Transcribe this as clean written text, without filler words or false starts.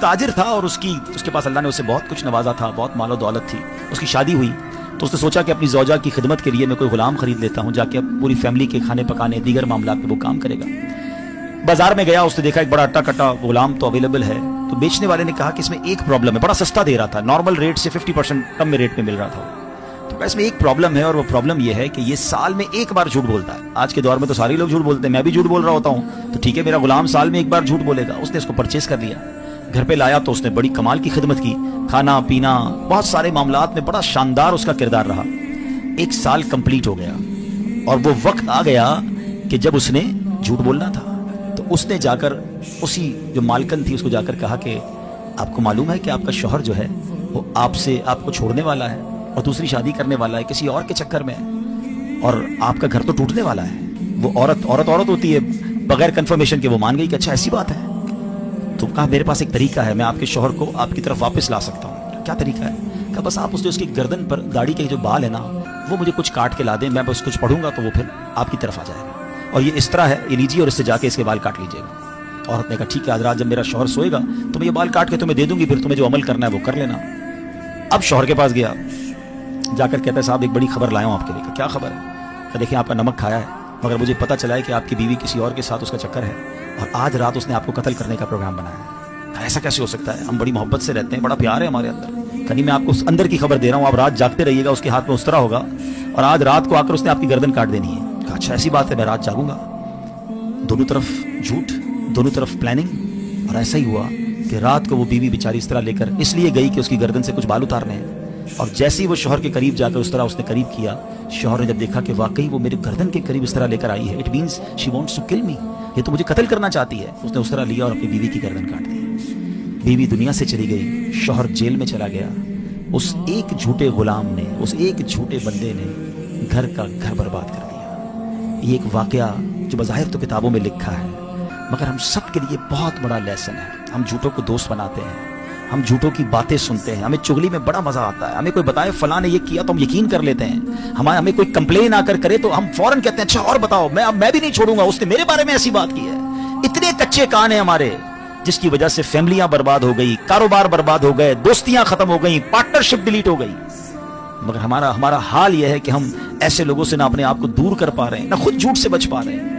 تاجر تھا اور اس کے پاس اللہ نے اسے بہت کچھ نوازا تھا، بہت مال و دولت تھی. اس کی شادی ہوئی تو اس نے سوچا کہ اپنی زوجہ کی خدمت کے لیے میں کوئی غلام خرید لیتا ہوں، جا کے پوری فیملی کے کھانے پکانے دیگر معاملات میں وہ کام کرے گا. بازار میں گیا، اس نے دیکھا ایک بڑا اٹا کٹا غلام تو اویلیبل ہے. تو بیچنے والے نے کہا کہ اس میں ایک پرابلم ہے، بڑا سستا دے رہا تھا، نارمل ریٹ سے 50% کم میں ریٹ میں مل رہا تھا. تو اس میں ایک پرابلم ہے، اور وہ پرابلم یہ ہے کہ یہ سال میں ایک بار جھوٹ بولتا ہے. آج کے دور میں تو سارے لوگ جھوٹ بولتے ہیں، میں بھی جھوٹ بول رہا ہوتا ہوں. تو ٹھیک ہے، میرا غلام سال میں ایک بار جھوٹ بولے گا. اس نے اس کو پرچیز کر لیا، گھر پہ لایا تو اس نے بڑی کمال کی خدمت کی، کھانا پینا بہت سارے معاملات میں بڑا شاندار اس کا کردار رہا. ایک سال کمپلیٹ ہو گیا اور وہ وقت آ گیا کہ جب اس نے جھوٹ بولنا تھا. تو اس نے جا کر اسی جو مالکن تھی اس کو جا کر کہا کہ آپ کو معلوم ہے کہ آپ کا شوہر جو ہے وہ آپ کو چھوڑنے والا ہے اور دوسری شادی کرنے والا ہے، کسی اور کے چکر میں، اور آپ کا گھر تو ٹوٹنے والا ہے. وہ عورت ہوتی ہے، بغیر کنفرمیشن کے وہ مان گئی کہ اچھا ایسی بات ہے. تو کہا میرے پاس ایک طریقہ ہے، میں آپ کے شوہر کو آپ کی طرف واپس لا سکتا ہوں. کیا طریقہ ہے؟ کہا بس آپ اس کی گردن پر داڑھی کے جو بال ہے نا وہ مجھے کچھ کاٹ کے لا دیں، میں بس کچھ پڑھوں گا تو وہ پھر آپ کی طرف آ جائے گا. اور یہ اس طرح ہے، یہ لیجیے اور اس سے جا کے اس کے بال کاٹ لیجیے گا. عورت نے کہا ٹھیک ہے، آج رات جب میرا شوہر سوئے گا تو میں یہ بال کاٹ کے تمہیں دے دوں گی، پھر تمہیں جو عمل کرنا ہے وہ کر لینا. اب شوہر کے پاس گیا، جا کر کہتا ہے صاحب ایک بڑی خبر لایا ہوں آپ کے لیے. کیا خبر ہے؟ کہ دیکھیں آپ کا نمک کھایا ہے، مگر مجھے پتہ چلا ہے کہ آپ کی بیوی کسی اور کے ساتھ اس کا چکر ہے اور آج رات اس نے آپ کو قتل کرنے کا پروگرام بنایا ہے. ایسا کیسے ہو سکتا ہے؟ ہم بڑی محبت سے رہتے ہیں، بڑا پیار ہے ہمارے اندر. کہیں میں آپ کو اس اندر کی خبر دے رہا ہوں، آپ رات جاگتے رہیے گا، اس کے ہاتھ میں اس طرح ہوگا اور آج رات کو آ کر اس نے آپ کی گردن کاٹ دینی ہے. کہا اچھا ایسی بات ہے، میں رات جاگوں گا. دونوں طرف جھوٹ، دونوں طرف پلاننگ. اور ایسا ہی ہوا کہ رات کو وہ بیوی بیچاری اس طرح لے کر اس لیے گئی کہ اس کی گردن سے کچھ بال اتارنے ہیں. اور جیسے ہی وہ شوہر کے قریب جا کر اس طرح اس نے قریب کیا، شوہر نے جب دیکھا کہ واقعی وہ میرے گردن کے قریب اس طرح لے کر آئی ہے، it means she wants to kill me, یہ تو مجھے قتل کرنا چاہتی ہے. اس نے اس طرح لیا اور اپنی بیوی کی گردن کاٹ دی. بیوی دنیا سے چلی گئی، شوہر جیل میں چلا گیا. اس ایک جھوٹے غلام نے، اس ایک جھوٹے بندے نے گھر کا گھر برباد کر دیا. یہ ایک واقعہ جو بظاہر تو کتابوں میں لکھا ہے مگر ہم سب کے لیے بہت بڑا لیسن ہے. ہم جھوٹوں کو دوست بناتے ہیں، ہم جھوٹوں کی باتیں سنتے ہیں، ہمیں چغلی میں بڑا مزہ آتا ہے. ہمیں کوئی بتائے فلاں نے یہ کیا تو ہم یقین کر لیتے ہیں. ہمیں کوئی کمپلین آ کر کرے تو ہم فوراً کہتے ہیں اچھا اور بتاؤ، میں بھی نہیں چھوڑوں گا، اس نے میرے بارے میں ایسی بات کی ہے. اتنے کچے کان ہیں ہمارے جس کی وجہ سے فیملیاں برباد ہو گئی، کاروبار برباد ہو گئے، دوستیاں ختم ہو گئی، پارٹنرشپ ڈیلیٹ ہو گئی. مگر ہمارا حال یہ ہے کہ ہم ایسے لوگوں سے نہ اپنے آپ کو دور کر پا رہے ہیں، نہ خود جھوٹ سے بچ پا رہے ہیں.